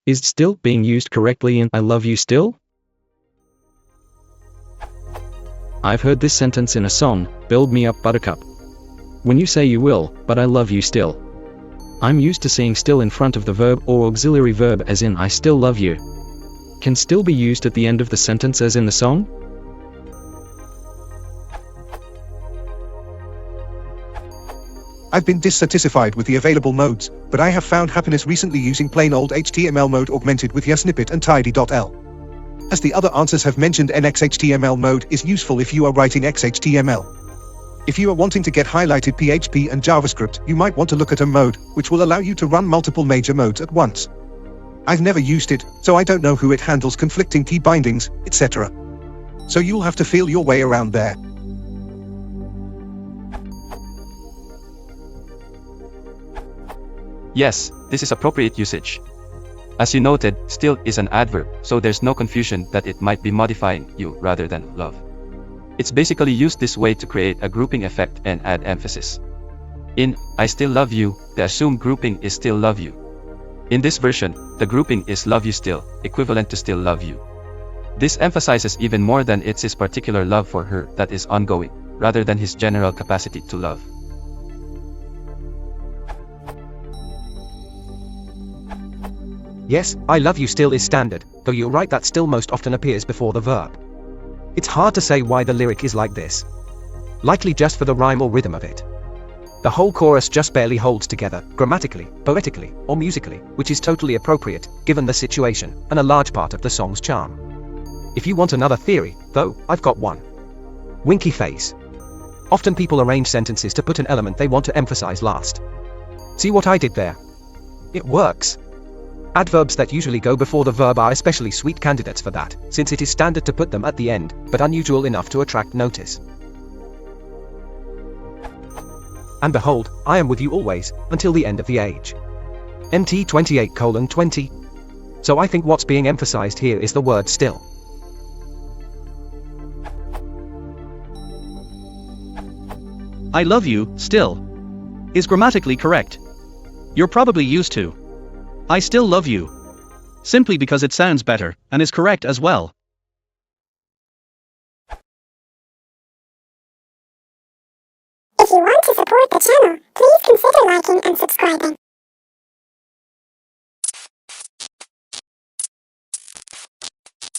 Is still being used correctly in I love you still? I've heard this sentence in a song, Build Me Up Buttercup. When you say you will, but I love you still. I'm used to seeing still in front of the verb or auxiliary verb as in I still love you. Can still be used at the end of the sentence as in the song? I've been dissatisified with the available modes, but I have found happiness recently using plain old HTML mode augmented with YaSnippet and tidy.l. As the other answers have mentioned, NXHTML mode is useful if you are writing XHTML. If you are wanting to get highlighted PHP and JavaScript, you might want to look at a mode, which will allow you to run multiple major modes at once. I've never used it, so I don't know who it handles conflicting key bindings, etc. So you'll have to feel your way around there. Yes, this is appropriate usage. As you noted, still is an adverb, so there's no confusion that it might be modifying you rather than love. It's basically used this way to create a grouping effect and add emphasis. In I still love you, the assumed grouping is still love you. In this version, the grouping is love you still, equivalent to still love you. This emphasizes even more than it's his particular love for her that is ongoing, rather than his general capacity to love. Yes, I love you still is standard, though you're right that still most often appears before the verb. It's hard to say why the lyric is like this. Likely just for the rhyme or rhythm of it. The whole chorus just barely holds together, grammatically, poetically, or musically, which is totally appropriate, given the situation, and a large part of the song's charm. If you want another theory, though, I've got one. Winky face. Often people arrange sentences to put an element they want to emphasize last. See what I did there? It works. Adverbs that usually go before the verb are especially sweet candidates for that, since it is standard to put them at the end, but unusual enough to attract notice. And behold, I am with you always, until the end of the age. MT 28:20. So I think what's being emphasized here is the word still. I love you, still, is grammatically correct. You're probably used to I still love you, simply because it sounds better, and is correct as well. If you want to support the channel, please consider liking and subscribing.